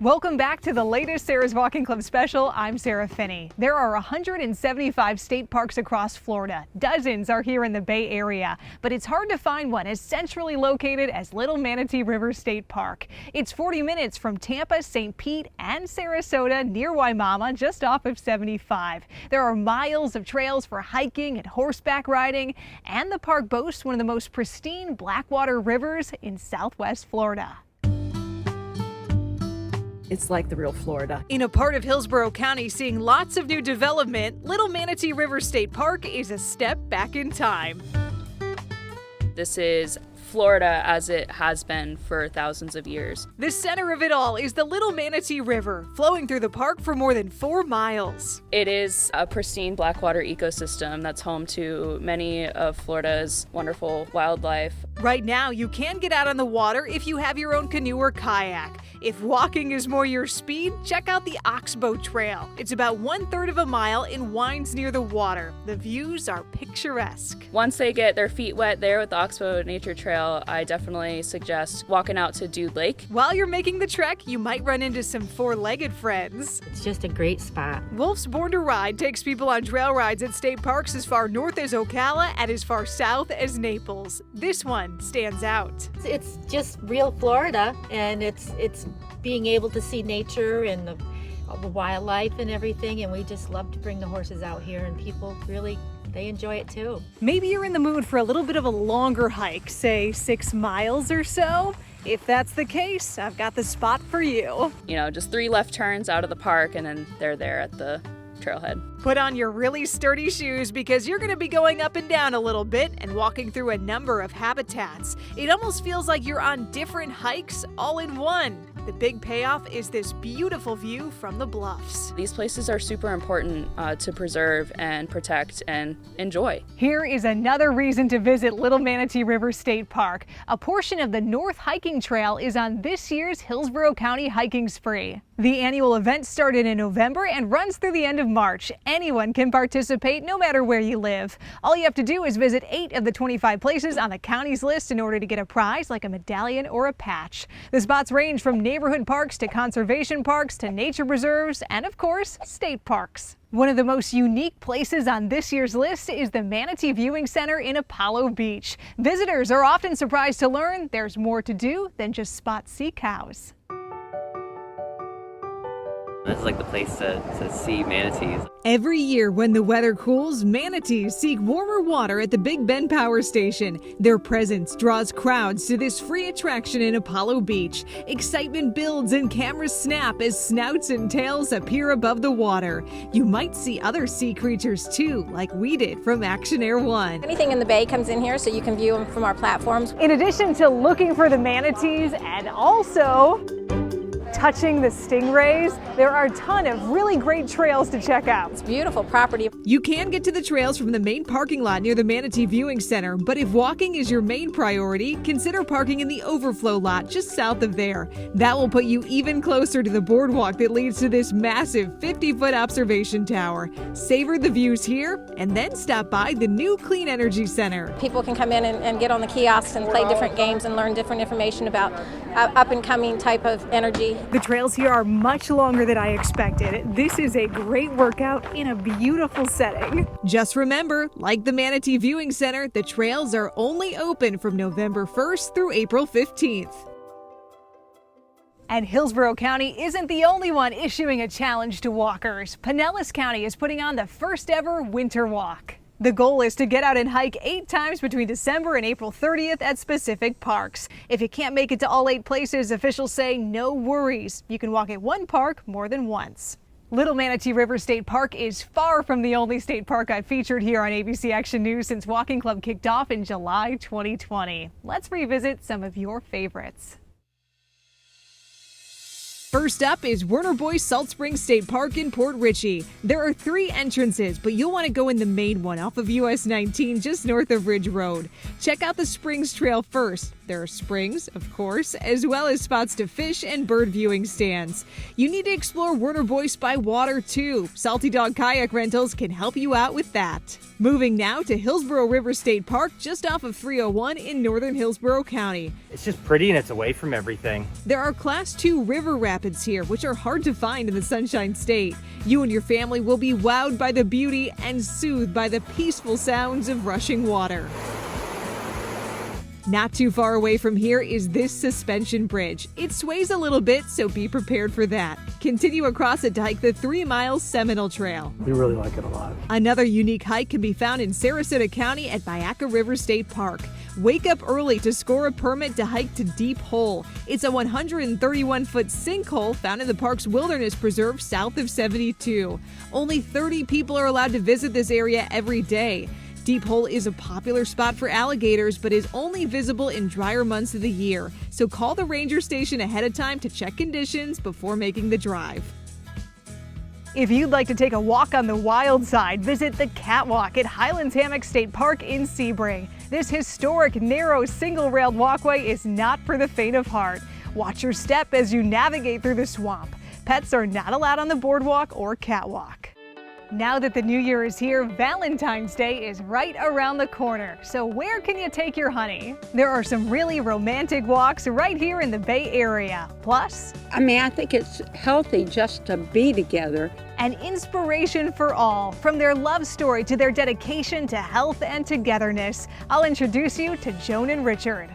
Welcome back to the latest Sarah's Walking Club special. I'm Sarah Phinney. There are 175 state parks across Florida. Dozens are here in the Bay Area, but it's hard to find one as centrally located as Little Manatee River State Park. It's 40 minutes from Tampa, St. Pete, and Sarasota near Waimama, just off of 75. There are miles of trails for hiking and horseback riding, and the park boasts one of the most pristine blackwater rivers in Southwest Florida. It's like the real Florida. In a part of Hillsborough County seeing lots of new development, Little Manatee River State Park is a step back in time. This is Florida as it has been for thousands of years. The center of it all is the Little Manatee River, flowing through the park for more than 4 miles. It is a pristine blackwater ecosystem that's home to many of Florida's wonderful wildlife. Right now, you can get out on the water if you have your own canoe or kayak. If walking is more your speed, check out the Oxbow Trail. It's about 1/3 of a mile and winds near the water. The views are picturesque. Once they get their feet wet there with the Oxbow Nature Trail, I definitely suggest walking out to Dude Lake. While you're making the trek, you might run into some four-legged friends. It's just a great spot. Wolf's Born to Ride takes people on trail rides at state parks as far north as Ocala and as far south as Naples. This one stands out. It's just real Florida, and it's being able to see nature and the wildlife and everything, and we just love to bring the horses out here, and people really, they enjoy it too. Maybe you're in the mood for a little bit of a longer hike, say 6 miles or so. If that's the case, I've got the spot for you. You know, just 3 left turns out of the park and then they're there at the trailhead. Put on your really sturdy shoes because you're going to be going up and down a little bit and walking through a number of habitats. It almost feels like you're on different hikes all in one. The big payoff is this beautiful view from the bluffs. These places are super important to preserve and protect and enjoy. Here is another reason to visit Little Manatee River State Park. A portion of the North Hiking Trail is on this year's Hillsborough County Hiking Spree. The annual event started in November and runs through the end of March. Anyone can participate no matter where you live. All you have to do is visit 8 of the 25 places on the county's list in order to get a prize like a medallion or a patch. The spots range from neighborhood parks to conservation parks to nature reserves and, of course, state parks. One of the most unique places on this year's list is the Manatee Viewing Center in Apollo Beach. Visitors are often surprised to learn there's more to do than just spot sea cows. This is like the place to see manatees. Every year when the weather cools, manatees seek warmer water at the Big Bend Power Station. Their presence draws crowds to this free attraction in Apollo Beach. Excitement builds and cameras snap as snouts and tails appear above the water. You might see other sea creatures too, like we did from Action Air 1. Anything in the bay comes in here so you can view them from our platforms. In addition to looking for the manatees and also touching the stingrays, there are a ton of really great trails to check out. It's beautiful property. You can get to the trails from the main parking lot near the Manatee Viewing Center, but if walking is your main priority, consider parking in the overflow lot just south of there. That will put you even closer to the boardwalk that leads to this massive 50-foot observation tower. Savor the views here and then stop by the new Clean Energy Center. People can come in and get on the kiosks and play different games and learn different information about up-and-coming type of energy. The trails here are much longer than I expected. This is a great workout in a beautiful setting. Just remember, like the Manatee Viewing Center, the trails are only open from November 1st through April 15th. And Hillsborough County isn't the only one issuing a challenge to walkers. Pinellas County is putting on the first ever winter walk. The goal is to get out and hike 8 times between December and April 30th at specific parks. If you can't make it to all 8 places, officials say no worries. You can walk at one park more than once. Little Manatee River State Park is far from the only state park I've featured here on ABC Action News since Walking Club kicked off in July 2020. Let's revisit some of your favorites. First up is Werner Boyce Salt Springs State Park in Port Richey. There are 3 entrances, but you'll want to go in the main one off of US 19 just north of Ridge Road. Check out the Springs Trail first. There are springs, of course, as well as spots to fish and bird viewing stands. You need to explore Werner Boyce by water too. Salty Dog Kayak Rentals can help you out with that. Moving now to Hillsborough River State Park just off of 301 in northern Hillsborough County. It's just pretty and it's away from everything. There are Class 2 river rafts rapids here, which are hard to find in the Sunshine State. You and your family will be wowed by the beauty and soothed by the peaceful sounds of rushing water. Not too far away from here is this suspension bridge. It sways a little bit, so be prepared for that. Continue across it to hike the 3-mile Seminole Trail. We really like it a lot. Another unique hike can be found in Sarasota County at Bayaca River State Park. Wake up early to score a permit to hike to Deep Hole. It's a 131-foot sinkhole found in the park's wilderness preserve south of 72. Only 30 people are allowed to visit this area every day. Deep Hole is a popular spot for alligators, but is only visible in drier months of the year. So call the ranger station ahead of time to check conditions before making the drive. If you'd like to take a walk on the wild side, visit the Catwalk at Highlands Hammock State Park in Sebring. This historic, narrow, single-railed walkway is not for the faint of heart. Watch your step as you navigate through the swamp. Pets are not allowed on the boardwalk or catwalk. Now that the new year is here, Valentine's Day is right around the corner. So where can you take your honey? There are some really romantic walks right here in the Bay Area. Plus, I think it's healthy just to be together. An inspiration for all, from their love story to their dedication to health and togetherness. I'll introduce you to Joan and Richard.